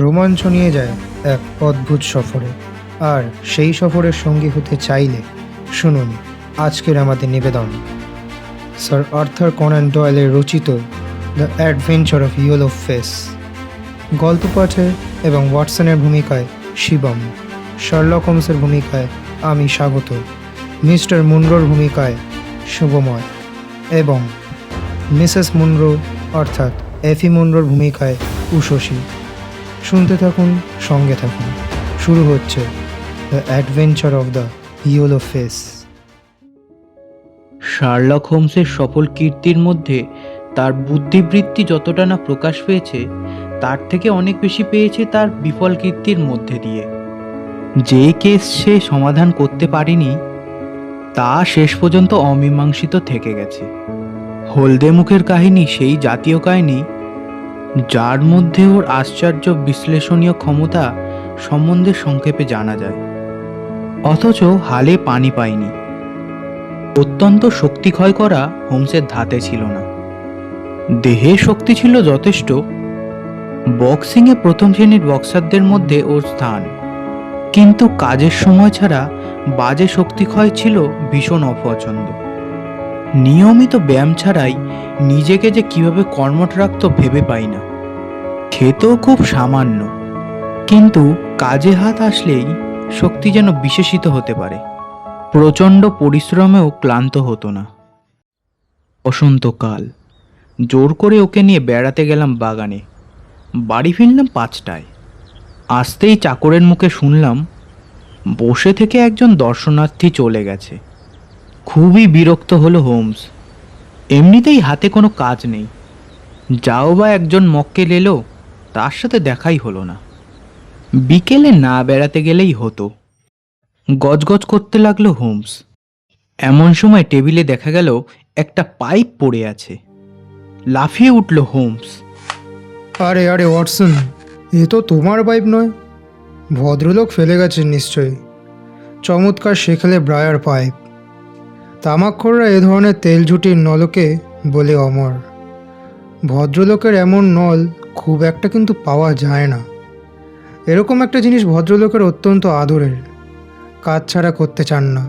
রোমাঞ্চ নিয়ে যায় এক অদ্ভুত সফরে। আর সেই সফরের সঙ্গী হতে চাইলে শুনুন আজকের আমাদের নিবেদন। স্যার আর্থার কনান ডয়েলের রচিত the adventure of yellow face. গল্প পাঠে এবং ওয়াটসনের ভূমিকায় শিবম, শার্লক হোমসের ভূমিকায় আমি স্বাগত, মিস্টার মুনরোর ভূমিকায় শুভময় এবং মিসেস মুনরো অর্থাৎ এফি মুনরোর ভূমিকায় উশসী। শুনতে থাকুন, সঙ্গে থাকুন। শুরু হচ্ছে the adventure of the yellow face. Sherlock হোমসের সফল কীর্তির মধ্যে তার বুদ্ধিবৃত্তি যতটা না প্রকাশ পেয়েছে, তার থেকে অনেক বেশি পেয়েছে তার বিফল কীর্তির মধ্যে দিয়ে। যে কেস সে সমাধান করতে পারেনি তা শেষ পর্যন্ত অমীমাংসিত থেকে গেছে। হলদে মুখের কাহিনী সেই জাতীয় কাহিনী যার মধ্যে ওর আশ্চর্য বিশ্লেষণীয় ক্ষমতা সম্বন্ধে সংক্ষেপে জানা যায়, অথচ হালে পানি পায়নি। অত্যন্ত শক্তি ক্ষয় করা হোমসের ধাতে ছিল না। দেহে শক্তি ছিল যথেষ্ট। বক্সিংয়ে প্রথম শ্রেণীর বক্সারদের মধ্যে ওর স্থান, কিন্তু কাজের সময় ছাড়া বাজে শক্তি ক্ষয় ছিল ভীষণ অপছন্দ। নিয়মিত ব্যায়াম ছাড়াই নিজেকে যে কিভাবে কর্মঠ রাখত ভেবে পাই না। খেতেও খুব সামান্য, কিন্তু কাজে হাত আসলেই শক্তি যেন বিশেষিত হতে পারে। প্রচণ্ড পরিশ্রমেও ক্লান্ত হতো না। বসন্তকাল, জোর করে ওকে নিয়ে বেড়াতে গেলাম বাগানে। বাড়ি ফিরলাম 5টায়। আসতেই চাকরের মুখে শুনলাম বসে থেকে একজন দর্শনার্থী চলে গেছে। খুবই বিরক্ত হলো হোমস। এমনিতেই হাতে কোনো কাজ নেই, যাও বা একজন মক্কেল এলো, তার সাথে দেখাই হলো না। বিকেলে না বেড়াতে গেলেই হতো। গজগজ করতে লাগলো হোমস। এমন সময় টেবিলে দেখা গেল একটা পাইপ পড়ে আছে। লাফিয়ে উঠল হোমস। আরে আরে ওয়াটসন, এ তো তোমার পাইপ নয়, ভদ্রলোক ফেলে গেছেন নিশ্চয়ই। চমৎকার সেখালে ব্রায়ার পাইপ। তামাকখোররা এ ধরনের তেলঝুটির নলকে বলে অমর। ভদ্রলোকের এমন নল খুব একটা কিন্তু পাওয়া যায় না। এরকম একটা জিনিস ভদ্রলোকের অত্যন্ত আদরের, কাজ ছাড়া করতে চান না।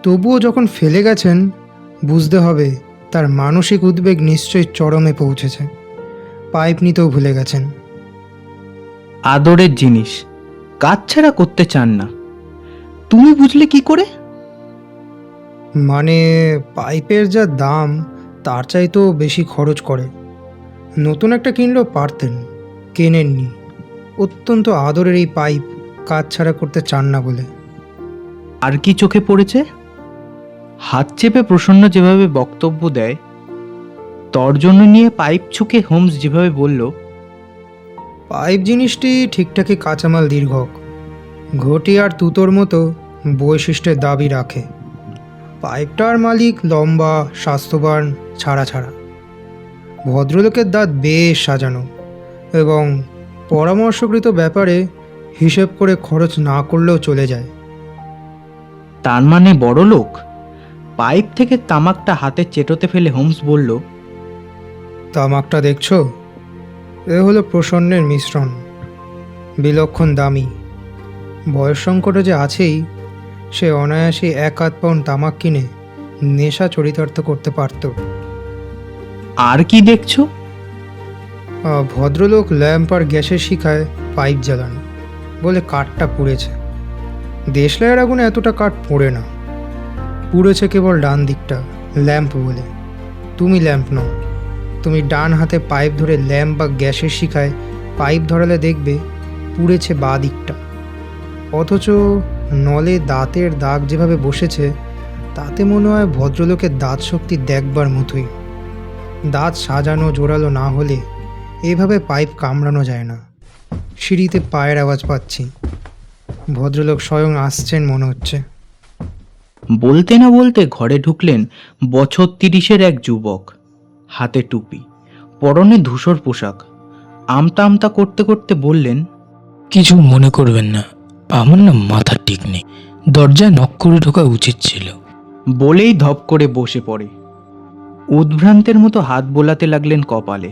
তবুও যখন ফেলে গেছেন, বুঝতে হবে তার মানসিক উদ্বেগ নিশ্চয়ই চরমে পৌঁছেছে। পাইপ নিতেও ভুলে গেছেন। আদরের জিনিস কাজ ছাড়া করতে চান না, তুমি বুঝলে কি করে? মানে পাইপের যা দাম তার চাইতেও বেশি খরচ করে। নতুন একটা কিনলেও পারতেন, কেনেননি। অত্যন্ত আদরের এই পাইপ কাজ ছাড়া করতে চান না বলে। আর কি চোখে পড়েছে? হাত চেপে প্রসন্ন যেভাবে বক্তব্য দেয়, তর্জন নিয়ে পাইপ ছুঁকে হোমস যেভাবে বলল, পাইপ জিনিসটি ঠিকঠাকই কাঁচামাল দীর্ঘক, ঘটি আর তুতোর মতো বৈশিষ্ট্যের দাবি রাখে। পাইপটার মালিক লম্বা, স্বাস্থ্যবান, ছাড়া ছাড়া। ভদ্রলোকের দাঁত বেশ সাজানো এবং পরামর্শকৃত ব্যাপারে হিসেব করে খরচ না করলেও চলে যায়। তার মানে বড় লোক? পাইপ থেকে তামাকটা হাতে চেটোতে ফেলে হোমস বলল, তামাকটা দেখছো? এ হলো প্রসন্নের মিশ্রণ, বিলক্ষণ দামি। বয়স সংকটে যে আছেই, সে অনায়াসে 1-8 পাউন্ড তামাক কিনে নেশা চরিতার্থ করতে পারত। আর কি দেখছো? ভদ্রলোক ল্যাম্প আর গ্যাসের শিখায় পাইপ জ্বালান বলে কাঠটা পুড়েছে। দেশলাইয়ের আগুনে এতটা কাঠ পোড়ে না। পুড়েছে কেবল ডান দিকটা, ল্যাম্প বলে। তুমি ল্যাম্প নও, তুমি ডান হাতে পাইপ ধরে ল্যাম্প বা গ্যাসের শিখায় পাইপ ধরালে দেখবে পুড়েছে বাঁ দিকটা। অথচ নলে দাঁতের দাগ যেভাবে বসেছে, তাতে মনে হয় ভদ্রলোকের দাঁত শক্তি দেখবার মতোই। দাঁত সাজানো জোরালো না হলে এভাবে পাইপ কামড়ানো যায় না। সিঁড়িতে পায়ের আওয়াজ পাচ্ছি, ভদ্রলোক স্বয়ং আসছেন মনে হচ্ছে। বলতে না বলতে ঘরে ঢুকলেন বছর 30-এর এক যুবক, হাতে টুপি, পরনে ধূসর পোশাক। আমতা আমতা করতে করতে বললেন, কিছু মনে করবেন না, আমার না মাথা ঠিক নেই, দরজায় নক করে ঢোকা উচিত ছিল। বলেই ধপ করে বসে পড়ে। উদ্ভ্রান্তের মতো হাত বোলাতে লাগলেন কপালে।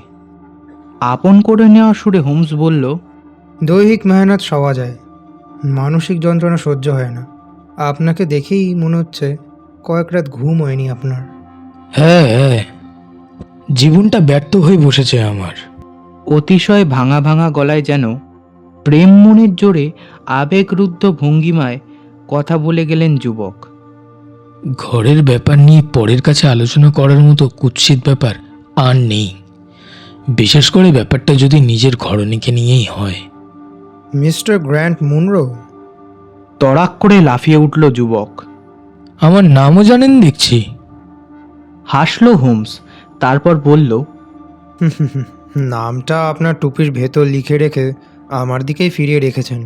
আপন করে নেওয়া সুরে হোমস বলল, দৈহিক মেহনত সওয়া যায়, মানসিক যন্ত্রণা সহ্য হয় না। আপনাকে দেখেই মনে হচ্ছে কয়েক রাত ঘুম হয়নি আপনার। হ্যাঁ হ্যাঁ, জীবনটা ব্যর্থ হয়ে বসেছে আমার। অতিশয় ভাঙা ভাঙা গলায় যেন প্রেম মনের জোরে আবেগরুদ্ধ ভঙ্গিমায় কথা বলে গেলেন যুবক। ঘরের ব্যাপার নিয়ে পরের কাছে আলোচনা করার মতো কুৎসিত ব্যাপার আর নেই, বিশেষ করে ব্যাপারটা যদি নিজের ঘরণীকে নিয়েই হয়। Mister grant Munro? তড়াক করে লাফিয়ে উঠল যুবক। আমার নামও জানেন দেখছি। হাসল হোমস, তারপর বলল, নামটা আপনার টুপির ভেতর লিখে রেখে আমার দিকেই ফিরিয়ে রেখেছেন।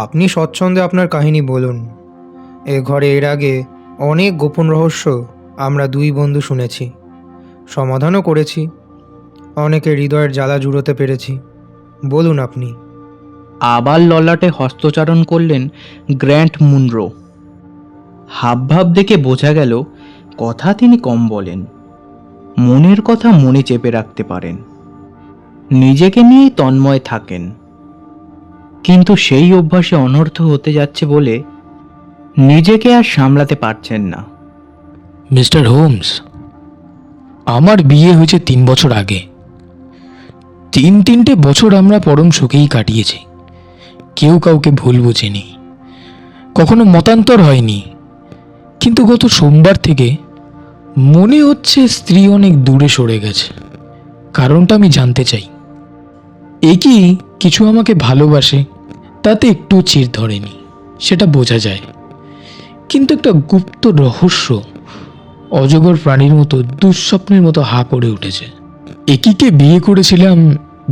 আপনি স্বচ্ছন্দে আপনার কাহিনী বলুন। এ ঘরে এর আগে অনেক গোপন রহস্য আমরা দুই বন্ধু শুনেছি, সমাধানও করেছি, অনেকের হৃদয়ের জ্বালা জুড়োতে পেরেছি। বলুন আপনি। আবার ললাটে হস্তচারণ করলেন গ্র্যান্ট মুনরো। হাবভাব দেখে বোঝা গেল কথা তিনি কম বলেন, মনের কথা মনে চেপে রাখতে পারেন, নিজেকে নিয়েই তন্ময় থাকেন। কিন্তু সেই অভ্যাসে অনর্থ হতে যাচ্ছে বলে নিজেকে আর সামলাতে পারছেন না। মিস্টার হোমস, আমার বিয়ে হয়েছে 3 বছর আগে। 3 বছর আমরা পরম সুখেই কাটিয়েছি। কেউ কাউকে ভুল বুঝেনি, কখনো মতান্তর হয়নি। কিন্তু গত সোমবার থেকে মনে হচ্ছে স্ত্রী অনেক দূরে সরে গেছে। কারণটা আমি জানতে চাই। একই কিছু আমাকে ভালোবাসে, তাতে একটু চির ধরেনি, সেটা বোঝা যায়। কিন্তু একটা গুপ্ত রহস্য অজগর প্রাণীর মতো দুঃস্বপ্নের মতো হা করে উঠেছে। একিকে বিয়ে করেছিলাম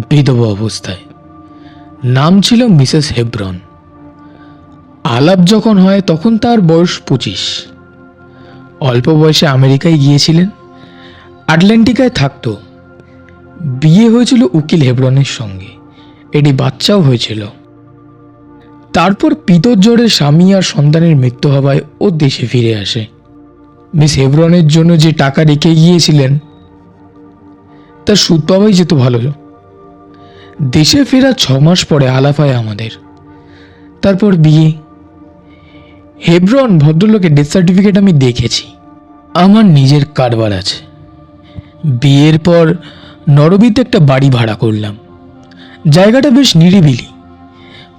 বিধবা অবস্থায়। নাম ছিল মিসেস হেব্রন। আলাপ যখন হয় তখন তার বয়স 25। অল্প বয়সে আমেরিকায় গিয়েছিলেন, আটলান্টিকায় থাকতো। বিয়ে হয়েছিল উকিল হেব্রনের সঙ্গে, এটি বাচ্চাও হয়েছিল। তারপর পিতর জ্বরে স্বামী আর সন্তানের মৃত্যু হওয়ায় ও দেশে ফিরে আসে। মিস হেব্রনের জন্য যে টাকা রেখে গিয়েছিলেন তার সুদ পাওয়াই যেত ভালো। দেশে ফেরা 6 মাস পরে আলাপ হয় আমাদের, তারপর বিয়ে। হেব্রন ভদ্রলোকের ডেথ সার্টিফিকেট আমি দেখেছি। আমার নিজের কারবার আছে। বিয়ের পর নরবীতে একটা বাড়ি ভাড়া করলাম। জায়গাটা বেশ নিরিবিলি,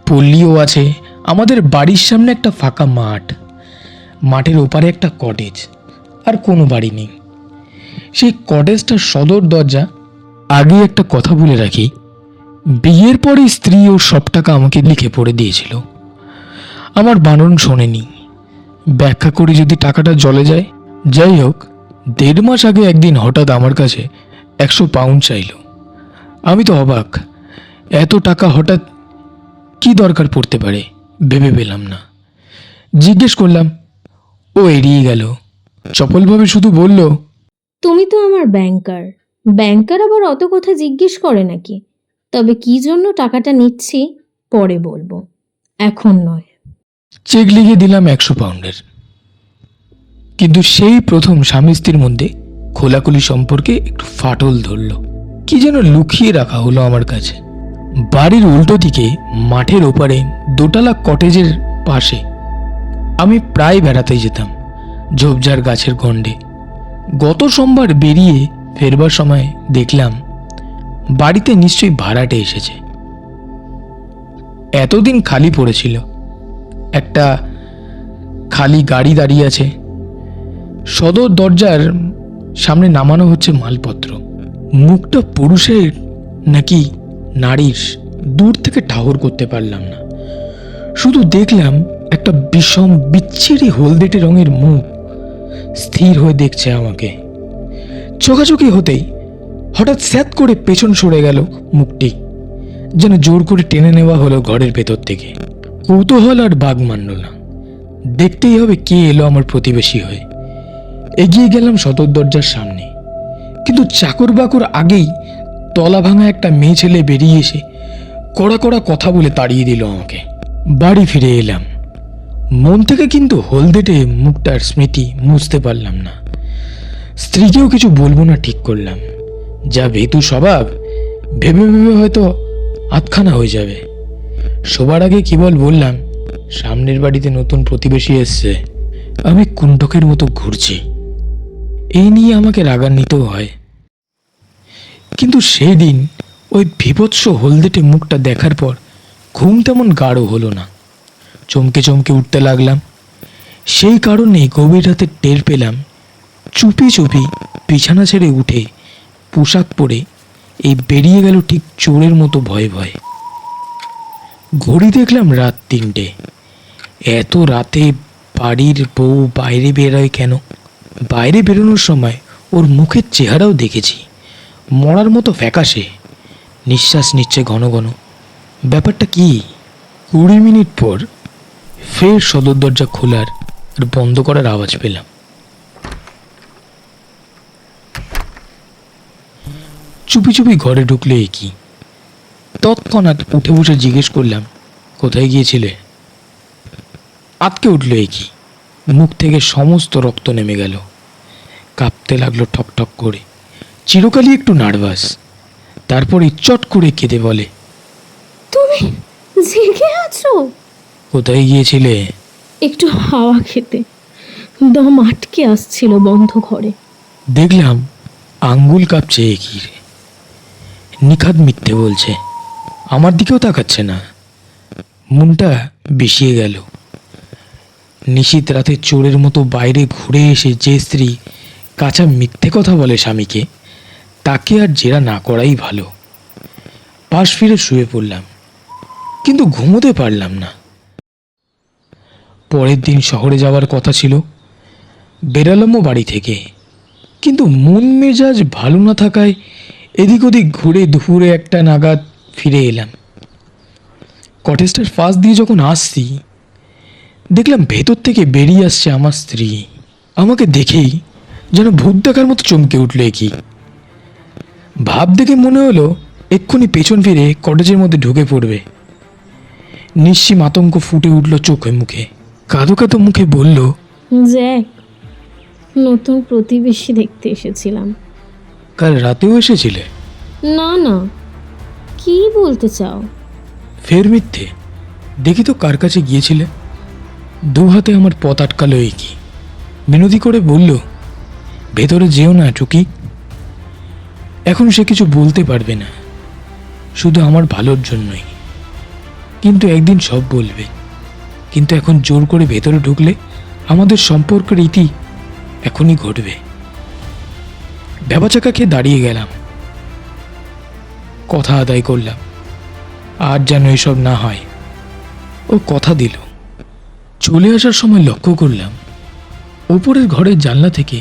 পল্লীও আছে। আমাদের বাড়ির সামনে একটা ফাঁকা মাঠ, মাঠের ওপারে একটা কটেজ, আর কোনো বাড়ি নেই। সেই কটেজটার সদর দরজা। আগে একটা কথা বলে রাখি, বিয়ের পরে স্ত্রী ও সব টাকা আমাকে লিখে পড়ে দিয়েছিল। আমার বানন শোনেনি, ব্যাখ্যা করি যদি টাকাটা জলে যায়। যাই হোক, 1.5 মাস আগে একদিন হঠাৎ আমার কাছে 100 পাউন্ড চাইল। আমি তো অবাক, এত টাকা হঠাৎ কি দরকার পড়তে পারে ভেবে পেলাম না। জিজ্ঞেস করলাম, ও এড়িয়ে গেল। চপলভাবে শুধু বলল, তুমি তো আমার ব্যাংকার। ব্যাংকার আবার অত কথা জিজ্ঞেস করে নাকি? তবে কি জন্য টাকাটা নিচ্ছি পরে বলবো, এখন নয়। চেক লিখে দিলাম 100 পাউন্ডের। কিন্তু সেই প্রথম স্বামী স্ত্রীর মধ্যে খোলাখুলি সম্পর্কে একটু ফাটল ধরল। কি যেন লুকিয়ে রাখা হলো আমার কাছে। বাড়ির উল্টো দিকে মাঠের ওপারে দোতলা কটেজের পাশে আমি প্রায় বেড়াতে যেতাম, ঝোপঝাড় গাছের গণ্ডে। গত সোমবার বেরিয়ে ফেরবার সময় দেখলাম বাড়িতে নিশ্চয়ই ভাড়াটে এসেছে। এতদিন খালি পড়েছিল, একটা খালি গাড়ি দাঁড়িয়ে আছে। সদর দরজার সামনে নামানো হচ্ছে মালপত্র। মুখটা পুরুষের নাকি নারীর দূর থেকে ঠাহর করতে পারলাম না। শুধু দেখলাম একটা বিষম বিচ্ছিরি হলদেটে রঙের মুখ স্থির হয়ে দেখছে আমাকে। চোখাচোখি হতেই হঠাৎ স্যাত করে পেছন সরে গেল মুখটি, যেন জোর করে টেনে নেওয়া হলো ঘরের ভেতর থেকে। কৌতূহল আর বাগ মানল না, দেখতেই হবে কে এলো আমার প্রতিবেশী হয়ে। এগিয়ে গেলাম সদর দরজার সামনে, কিন্তু চাকর বাকর আগেই তলা ভাঙা একটা মেয়ে ছেলে বেরিয়ে এসে কড়া কড়া কথা বলে তাড়িয়ে দিল আমাকে। বাড়ি ফিরে এলাম, মন থেকে কিন্তু হলদেটে মুখটার স্মৃতি মুছতে পারলাম না। স্ত্রীকেও কিছু বলবো না ঠিক করলাম, যা ভেতু স্বভাব, ভেবে ভেবে হয়তো আধখানা হয়ে যাবে। সবার আগে কেবল বললাম, সামনের বাড়িতে নতুন প্রতিবেশী এসছে, আমি কুণ্ঠকের মতো ঘুরছি। এই নিয়ে আমাকে রাগান্বিতও হয়। কিন্তু সেই দিন ওই বীভৎস হলদেটে মুখটা দেখার পর ঘুম তেমন গাঢ় হলো না। চমকে চমকে উঠতে লাগলাম। সেই কারণে গভীর রাতে টের পেলাম চুপি চুপি বিছানা ছেড়ে উঠে পোশাক পরে এই বেরিয়ে গেল ঠিক চোরের মতো ভয়ে ভয়ে। ঘড়ি দেখলাম রাত 3টে। এত রাতে বাড়ির বউ বাইরে বেরোয় কেন? বাইরে বেরোনোর সময় ওর মুখের চেহারাও দেখেছি, মরার মতো ফ্যাকাশে, নিঃশ্বাস নিচ্ছে ঘন ঘন। ব্যাপারটা কি? 20 মিনিট পর ফের সদর দরজা খোলার আর বন্ধ করার আওয়াজ পেলাম। চুপি চুপি ঘরে ঢুকলে কি? তৎক্ষণাৎ উঠে বসে জিজ্ঞেস করলাম, কোথায় গিয়েছিলে? আতকে উঠল কি, মুখ থেকে সমস্ত রক্ত নেমে গেল, কাঁপতে লাগলো ঠক ঠক করে। চিরকালই একটু নার্ভাস, তারপর চট করে কেঁদে বলে, তুমি জেগে আছো? কোথায় গিয়েছিলে? একটু হাওয়া খেতে। দম আটকে আসছিল বন্ধ ঘরে। দেখলাম আঙ্গুল কাঁপছে একির, নিখাদ মিথ্যে বলছে, আমার দিকেও তাকাচ্ছে না। মনটা বিষিয়ে গেল। নিশীথ রাতে চোরের মতো বাইরে ঘুরে এসে যে স্ত্রী কাঁচা মিথ্যে কথা বলে স্বামীকে, তাকে আর জেরা না করাই ভালো। পাশ ফিরে শুয়ে পড়লাম, কিন্তু ঘুমোতে পারলাম না। পরের দিন শহরে যাওয়ার কথা ছিল, বেরালামও বাড়ি থেকে, কিন্তু মন মেজাজ ভালো না থাকায় এদিক ওদিক ঘুরে দুপুরে 1টা নাগাদ ফিরে এলাম। কটেজটার পাশ দিয়ে যখন আসছি, দেখলাম ভেতর থেকে বেরিয়ে আসছে আমার স্ত্রী। আমাকে দেখেই যেন ভূত দেখার মতো চমকে উঠল কি। ভাব দেখে মনে হলো এক্ষুনি পেছন ফিরে কটেজের মধ্যে ঢুকে পড়বে। নিশ্চিম আতঙ্ক ফুটে উঠল চোখে মুখে। কাঁদো কাঁদো মুখে বলল, জ্যাক, নতুন প্রতিবেশী দেখতে এসেছিলাম। কাল রাতেও এসেছিলে? না না, কি বলতে চাও? ফের মিথ্যে? দেখি তো কার কাছে গিয়েছিলে। দু হাতে আমার পথ আটকালো কি। বিনতি করে বলল, ভেতরে যেও না টুকি। এখন সে কিছু বলতে পারবে না, শুধু আমার ভালোর জন্যই। কিন্তু একদিন সব বলবে। কিন্তু এখন জোর করে ভেতরে ঢুকলে আমাদের সম্পর্কের ইতি এখনই ঘটবে। ভেবাচাকা খেয়ে দাঁড়িয়ে গেলাম, কথা আদায় করলাম, আর যেন এসব না হয়। ও কথা দিল। চলে আসার সময় লক্ষ্য করলাম ওপরের ঘরের জানলা থেকে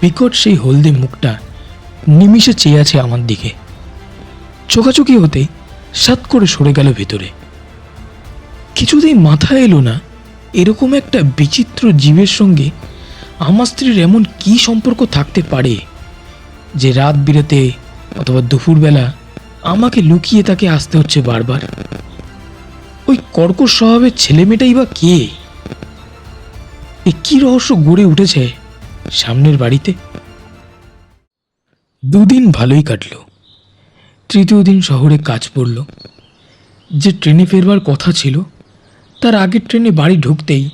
বিকট সেই হলদে মুখটা নিমিষে চেয়ে আছে আমার দিকে। চোখাচোখি হতেই সাত করে সরে গেল ভেতরে। কিছুতেই মাথায় এলো না এরকম একটা বিচিত্র জীবের সঙ্গে আমার স্ত্রীর এমন কি সম্পর্ক থাকতে পারে যে রাত বিরেতে অথবা দুপুরবেলা আমাকে লুকিয়ে তাকে আসতে হচ্ছে বারবার। ওই কর্কশ স্বভাবের ছেলেমেয়েটাই বা কে? এ কি রহস্য গড়ে উঠেছে সামনের বাড়িতে? 2 দিন ভালোই কাটলো। তৃতীয় দিন শহরে কাজ পড়ল। যে ট্রেনে ফেরবার কথা ছিল, তার আগের ট্রেনে বাড়ি ঢুকতেই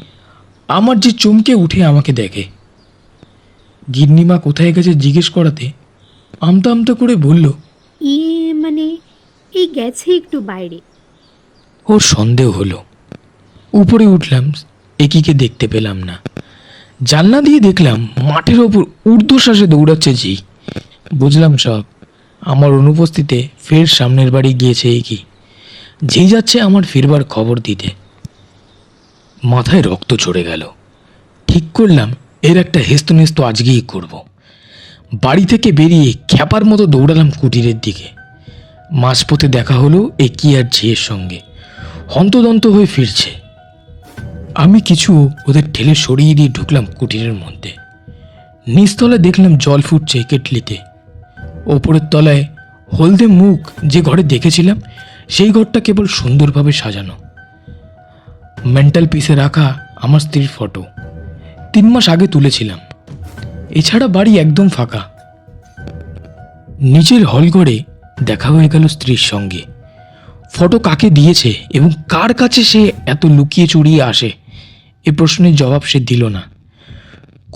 আমার যে চমকে উঠে আমাকে দেখে। গিন্নিমা কোথায় গেছে জিজ্ঞেস করাতে আমতা আমতা করে বলল, মানে এই গেছে একটু বাইরে। ওর সন্দেহ হলো। উপরে উঠলাম, একিকে দেখতে পেলাম না। জানলা দিয়ে দেখলাম মাঠের ওপর ঊর্ধ্বশ্বাসে দৌড়াচ্ছে জি। বুঝলাম সব। আমার অনুপস্থিতিতে ফের সামনের বাড়ি গিয়েছে একি। যেই যাচ্ছে আমার ফিরবার খবর দিতে। মাথায় রক্ত চড়ে গেল। ঠিক করলাম এর একটা হেস্তনেস্ত আজকেই করব। বাড়ি থেকে বেরিয়ে খ্যাপার মতো দৌড়ালাম কুটিরের দিকে। মাঝপথে দেখা হলো একি আর ঝিয়ের সঙ্গে। হন্তদন্ত হয়ে ফিরছে। আমি কিছু ওদের ঠেলে সরিয়ে দিয়ে ঢুকলাম কুটিরের মধ্যে। নিচতলায় দেখলাম জল ফুটছে কেটলিতে। ওপরের তলায় হলদে মুখ যে ঘরে দেখেছিলাম, সেই ঘরটা কেবল সুন্দরভাবে সাজানো। মেন্টাল পিসে রাখা আমার স্ত্রীর ফটো, 3 মাস আগে তুলেছিলাম। এছাড়া বাড়ি একদম ফাঁকা। নিচের হল ঘরে দেখা হয়ে গেল স্ত্রীর সঙ্গে। ফটো কাকে দিয়েছে এবং কার কাছে সে এত লুকিয়ে চুরিয়ে আসে, এ প্রশ্নের জবাব সে দিল না।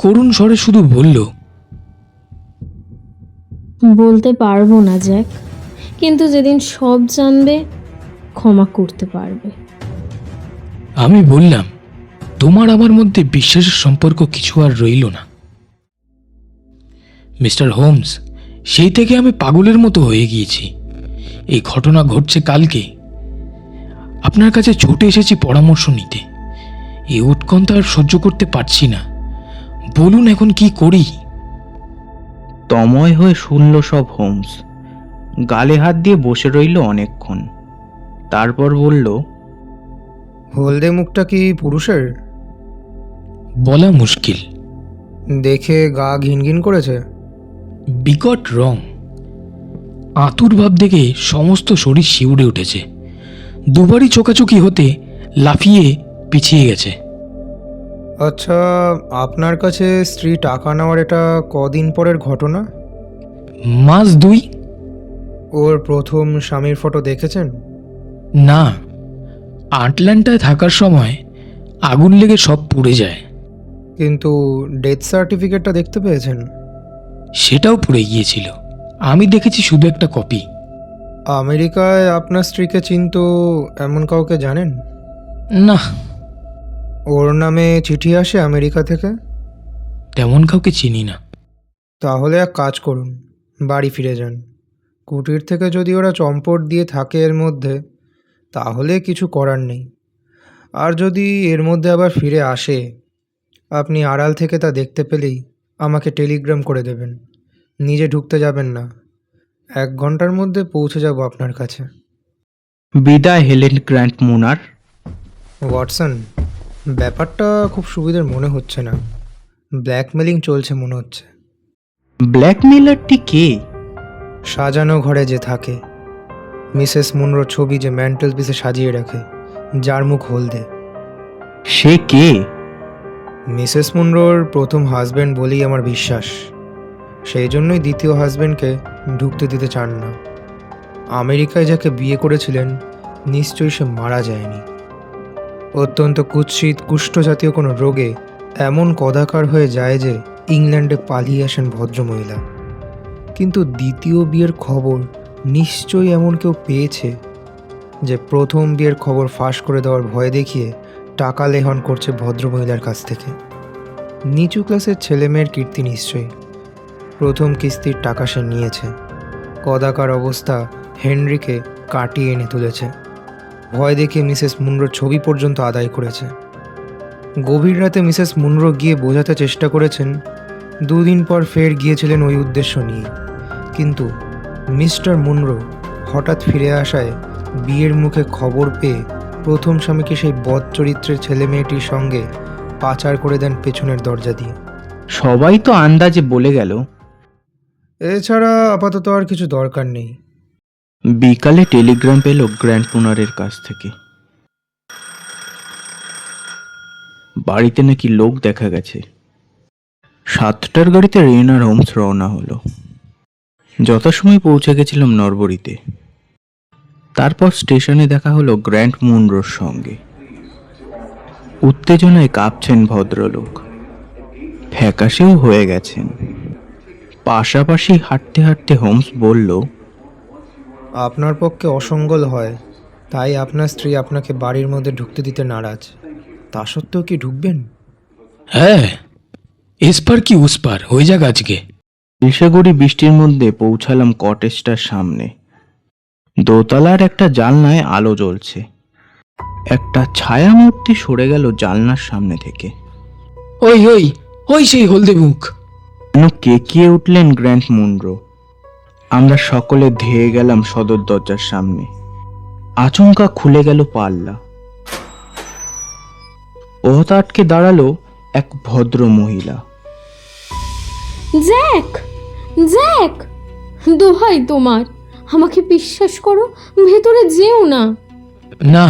করুণ স্বরে শুধু বলল, বলতে পারবো না জ্যাক, কিন্তু যেদিন সব জানবে ক্ষমা করতে পারবে। আমি বললাম, তোমার আমার মধ্যে বিশ্বাসের সম্পর্ক কিছু আর রইল না মিস্টার হোমস। সেই থেকে আমি পাগলের মতো হয়ে গিয়েছি। এই ঘটনা ঘটছে কালকে। আপনার কাছে ছুটে এসেছি পরামর্শ নিতে। এই উৎকণ্ঠা আর সহ্য করতে পারছি না। বলুন এখন কি করি? তময় হয়ে শুনল সব হোমস। গালে হাত দিয়ে বসে রইল অনেকক্ষণ। তারপর বলল, হলদে মুখটা কি পুরুষের? বলা মুশকিল। দেখে গা ঘিনঘিন করেছে। বিকট রং, আতুর ভাব দেখে সমস্ত শরীর শিউরে উঠেছে। দুবারই চোকাচুকি হতে লাফিয়ে পিছিয়ে গেছে। আচ্ছা, আপনার কাছে স্ত্রী টাকা নেওয়ার এটা কদিন পরের ঘটনা? মাস 2। ওর প্রথম স্বামীর ফটো দেখেছেন? না, আটলান্টায় থাকার সময় আগুন লেগে সব পুড়ে যায়। কিন্তু ডেথ সার্টিফিকেটটা দেখতে পেয়েছেন? সেটাও পুড়ে গিয়েছিল। আমি দেখেছি শুধু একটা কপি। আমেরিকায় আপনার স্ত্রীকে চিনত এমন কাউকে জানেন? না, ওর নামে চিঠি আসে আমেরিকা থেকে? তেমন কাউকে চিনি না। তাহলে এক কাজ করুন, বাড়ি ফিরে যান। কুটির থেকে যদি ওরা চম্পট দিয়ে থাকে এর মধ্যে, তাহলে কিছু করার নেই। আর যদি এর মধ্যে আবার ফিরে আসে, আপনি আড়াল থেকে তা দেখতে পেলেই আমাকে টেলিগ্রাম করে দেবেন। নিজে ঢুকতে যাবেন না। 1 ঘন্টার মধ্যে পৌঁছে যাব আপনার কাছে। বিদায় হেলেন গ্র্যান্ট মুনার। ওয়াটসন, ব্যাপারটা খুব সুবিধার মনে হচ্ছে না। ব্ল্যাকমেলিং চলছে মনে হচ্ছে। ব্ল্যাকমেলারটি কে? সাজানো ঘরে যে থাকে, মিসেস মুনরোর ছবি যে ম্যান্টেল পিসে সাজিয়ে রাখে, যার মুখ হলদে। সে কে? মিসেস মুনরোর প্রথম হাজব্যান্ড বলেই আমার বিশ্বাস। সেই জন্যই দ্বিতীয় হাজব্যান্ডকে ঢুকতে দিতে চান না। আমেরিকায় যাকে বিয়ে করেছিলেন নিশ্চয়ই সে মারা যায়নি। অত্যন্ত কুৎসিত কুষ্ঠ জাতীয় কোনো রোগে এমন কদাকার হয়ে যায় যে ইংল্যান্ডে পালিয়ে আসেন ভদ্রমহিলা। কিন্তু দ্বিতীয় বিয়ের খবর নিশ্চয়ই এমন কেউ পেয়েছে যে প্রথম বিয়ের খবর ফাঁস করে দেওয়ার ভয় দেখিয়ে টাকা লেহন করছে ভদ্রমহিলার কাছ থেকে। নিচু ক্লাসের ছেলেমেয়ের কীর্তি নিশ্চয়ই। প্রথম কিস্তির টাকা সে নিয়েছে। কদাকার অবস্থা হেনরিকে কাটিয়ে এনে তুলেছে। ভয় দেখিয়ে মিসেস মুনরোর ছবি পর্যন্ত আদায় করেছে। গভীর রাতে মিসেস মুনরো গিয়ে বোঝাতে চেষ্টা করেছেন। 2 দিন পর ফের গিয়েছিলেন ওই উদ্দেশ্য নিয়ে। কিন্তু মিস্টার মুনরো হঠাৎ ফিরে আসায় বিয়ের মুখে খবর পেয়ে প্রথম স্বামীকে সেই বদ চরিত্রের ছেলে মেয়েটির সঙ্গে পাচার করে দেন পেছনের দরজা দিয়ে। সবাই তো আন্দাজে বলে গেল। এছাড়া আপাতত আর কিছু দরকার নেই। বিকালে টেলিগ্রাম পেল গ্র্যান্ট মুনারের কাছ থেকে। বাড়িতে নাকি লোক দেখা গেছে। 7টার গাড়িতে রেন আর হোমস রওনা হলো। যথাসময়ে পৌঁছে গেছিলাম নরবরিতে। তারপর স্টেশনে দেখা হলো গ্র্যান্ট মুনরোর সঙ্গে। উত্তেজনায় কাঁপছেন ভদ্রলোক, ফ্যাকাশেও হয়ে গেছেন। পাশাপাশি হাঁটতে হাঁটতে হোমস বলল, আপনার পক্ষে অসঙ্গল হয়, তাই আপনার স্ত্রী আপনাকে বাড়ির মধ্যে ঢুকতে দিতে নারাজ। তা সত্ত্বেও কি ঢুকবেন? হ্যাঁ, এসপার কি উসপার হয়ে যাক আজকে। দিশাগুড়ি বৃষ্টির মধ্যে পৌঁছালাম কটেজটার সামনে। দোতলার একটা জানলায় আলো জ্বলছে। একটা ছায়া মূর্তি সরে গেল জানলার সামনে থেকে। ওই ওই ওই সেই হলদে মুখ। যেন কেকিয়ে উঠলেন গ্র্যান্ট মুনরো। আমরা সকলে ধেয়ে গেলাম সদর দরজার সামনে। আচমকা খুলে গেল পাল্লা। ওহত আটকে দাঁড়ালো এক ভদ্র মহিলা। জ্যাক, জ্যাক, দোহাই তোমার, আমাকে বিশ্বাস করো, ভেতরে যেও না। না,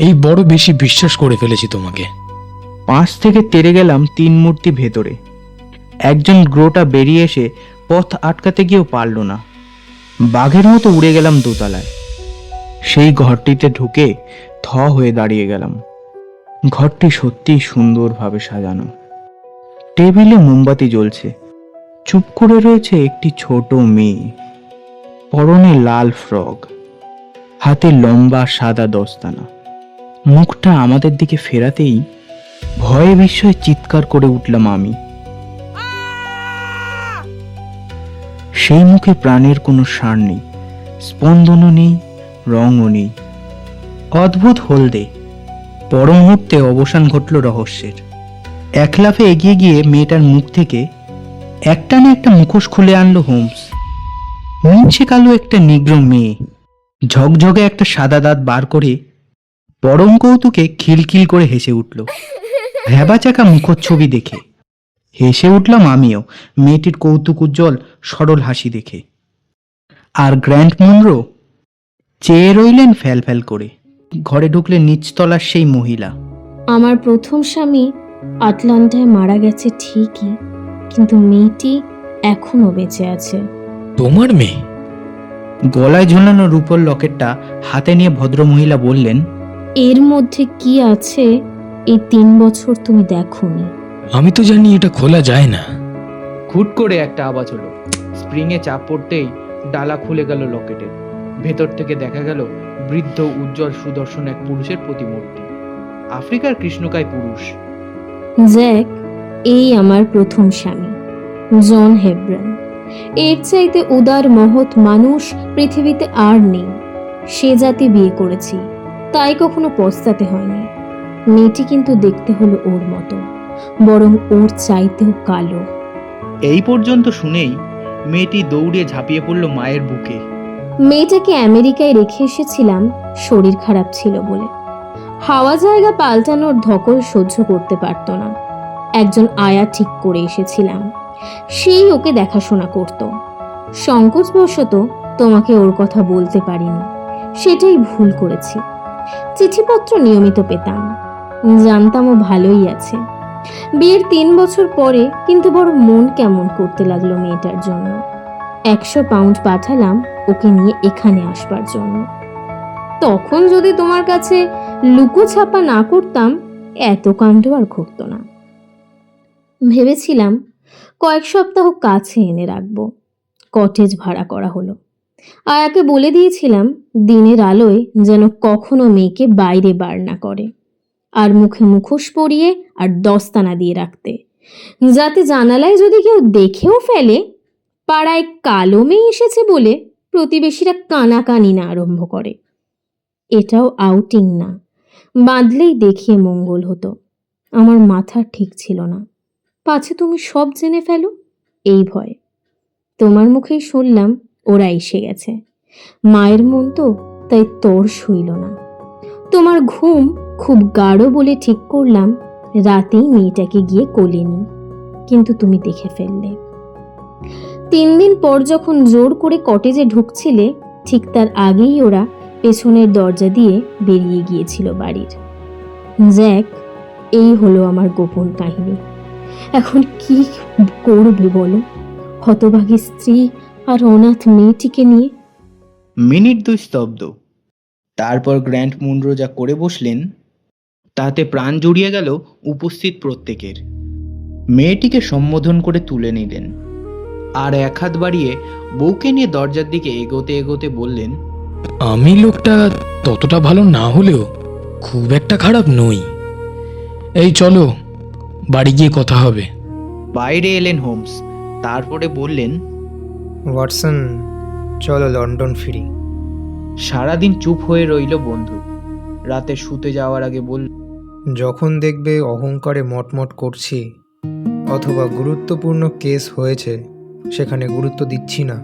এই বড় বেশি বিশ্বাস করে ফেলেছি তোমাকে। 5 থেকে তেড়ে গেলাম 3 মূর্তি ভেতরে। একজন গ্রোটা বেরিয়ে এসে পথ আটকাতে গিয়েও পারল না। বাঘের মতো উড়ে গেলাম দোতলায়। সেই ঘরটিতে ঢুকে থ হয়ে দাঁড়িয়ে গেলাম। ঘরটি সত্যিই সুন্দরভাবে সাজানো। টেবিলে মোমবাতি জ্বলছে। চুপ করে রয়েছে একটি ছোট মেয়ে, পরনে লাল ফ্রক, হাতে লম্বা সাদা দস্তানা। মুখটা আমাদের দিকে ফেরাতেই ভয়ে বিস্ময়ে চিৎকার করে উঠলাম আমি। সেই মুখে প্রাণের কোনো সার নেই, স্পন্দনও নেই, রঙও নেই। অদ্ভুত হলদে। পর মুহূর্তে অবসান ঘটল রহস্যের। এক লাফে এগিয়ে গিয়ে মেয়েটার মুখ থেকে একটা না একটা মুখোশ খুলে আনলো হোমস। মিনছে কালো একটা নিগ্রো মেয়ে ঝকঝকে একটা সাদা দাঁত বার করে পরম কৌতুকে খিলখিল করে হেসে উঠল। ভ্যাবাচাকা মুখচ্ছবি দেখে হেসে উঠলাম আমিও, মেয়েটির কৌতুক উজ্জ্বল সরল হাসি দেখে। আর গ্র্যান্ড মুনরো চেয়ে রইলেন ফ্যাল ফ্যাল করে। ঘরে ঢুকলেন নিচতলার সেই মহিলা। আমার প্রথম স্বামী আটলান্টায় মারা গেছে ঠিকই, কিন্তু মেয়েটি এখনো বেঁচে আছে। তোমার মেয়ে? গলায় ঝোলানো রূপোর লকেটটা হাতে নিয়ে ভদ্রমহিলা বললেন, এর মধ্যে কি আছে এই 3 বছর তুমি দেখোনি। আমি তো জানি এটা খোলা যায় না। খুট করে একটা আওয়াজ হলো। স্প্রিংয়ে চাপ পড়তেই ডালা খুলে গেল লকেটের। ভেতর থেকে দেখা গেল বৃদ্ধ উজ্জ্বল সুদর্শন এক পুরুষের প্রতিমূর্তি। আফ্রিকার কৃষ্ণকায় পুরুষ। জ্যাক, এই আমার প্রথম স্বামী, জন হেব্রন। এর চাইতে উদার মহৎ মানুষ পৃথিবীতে আর নেই। সে জাতি বিয়ে করেছি, তাই কখনো পস্তাতে হয়নি। মেয়েটি কিন্তু দেখতে হলো ওর মতো, বরং ওর চাইতেও কালো। এই পর্যন্ত শুনেই মেয়েটি দৌড়ে ঝাঁপিয়ে পড়ল মায়ের বুকে। মেয়েটাকে আমেরিকায় রেখে এসেছিলাম শরীর খারাপ ছিল বলে। হাওয়া জায়গা পাল্টানোর ধকল সহ্য করতে পারত না। একজন আয়া ঠিক করে এসেছিলাম, সেই ওকে দেখাশোনা করত। সংকোচবশত তোমাকে ওর কথা বলতে পারিনি, সেটাই ভুল করেছি। চিঠিপত্র নিয়মিত পেতাম, জানতাম ও ভালোই আছে। বিয়ের 3 বছর পরে কিন্তু বড় মন কেমন করতে লাগলো মেয়েটার জন্য। 100 পাউন্ড পাঠালাম ওকে নিয়ে এখানে আসবার জন্য। তখন যদি তোমার কাছে লুকোছাপা না করতাম, এত কাণ্ড আর ঘটতো না। ভেবেছিলাম কয়েক সপ্তাহ কাছে এনে রাখবো। কটেজ ভাড়া করা হলো। আয়াকে বলে দিয়েছিলাম দিনের আলোয় যেন কখনো মেয়েকে বাইরে বার না করে, আর মুখে মুখোশ পরিয়ে আর দস্তানা দিয়ে রাখতে, যাতে জানালায় যদি কেউ দেখেও ফেলে পাড়ায় কালো মেয়ে এসেছে বলে প্রতিবেশীরা কানাকানি না আরম্ভ করে। এটাও আউটিং না, বাঁধলেই দেখিয়ে মঙ্গল হতো। আমার মাথা ঠিক ছিল না, পাছে তুমি সব জেনে ফেলো এই ভয়। তোমার মুখেই শুনলাম ওরা এসে গেছে। মায়ের মন তো, তাই তোর সইল না। তোমার ঘুম খুব গাঢ় বলে ঠিক করলাম রাতেই মেয়েটাকে গিয়ে কোলে নি, কিন্তু তুমি দেখে ফেললে। 3 দিন পর যখন জোর করে কটেজে ঢুকছিলে, ঠিক তার আগেই ওরা পেছনের দরজা দিয়ে বেরিয়ে গিয়েছিল বাড়ির। জ্যাক, এই হলো আমার গোপন কাহিনী। এখন কি করবে বলো, হতভাগী স্ত্রী আর অনাথ মেয়েটিকে নিয়ে? মিনিট 2 স্তব্ধ। তারপর গ্র্যান্ড মুনরো যা করে বসলেন তাতে প্রাণ জুড়িয়ে গেল উপস্থিত প্রত্যেকের। মেয়েটিকে সম্বোধন করে তুলে নিলেন, আর এক হাত বাড়িয়ে বউকে নিয়ে দরজার দিকে এগোতে এগোতে বললেন, আমি লোকটা ততটা ভালো না হলেও খুব একটা খারাপ নই। এই চলো, বাড়ি গিয়ে কথা হবে। বাইরে এলেন হোমস। তারপরে বললেন, ওয়াটসন, চলো লন্ডন ফিরি। সারাদিন চুপ হয়ে রইল বন্ধু। রাতে শুতে যাওয়ার আগে বলল, যখন দেখবে অহংকারে মটমট করছি অথবা গুরুত্বপূর্ণ কেস হয়েছে সেখানে গুরুত্ব দিচ্ছি না,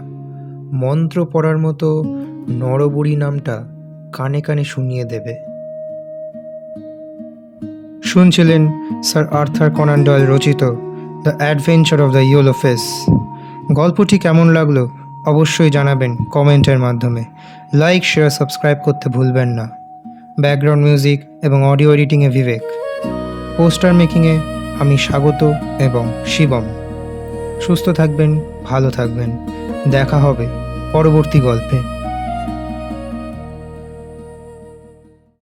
মন্ত্র পড়ার মতো নরবুড়ি নামটা কানে কানে শুনিয়ে দেবে। শুনছিলেন স্যার আর্থার কনান ডয়েল রচিত the adventure of the yellow face. গল্পটি কেমন লাগলো অবশ্যই জানাবেন কমেন্টের মাধ্যমে। লাইক, শেয়ার, সাবস্ক্রাইব করতে ভুলবেন না। ব্যাকগ্রাউন্ড মিউজিক এবং অডিও এডিটিংয়ে বিবেক, পোস্টার মেকিংয়ে আমি স্বাগত এবং শিবম। সুস্থ থাকবেন, ভালো থাকবেন। দেখা হবে পরবর্তী গল্পে।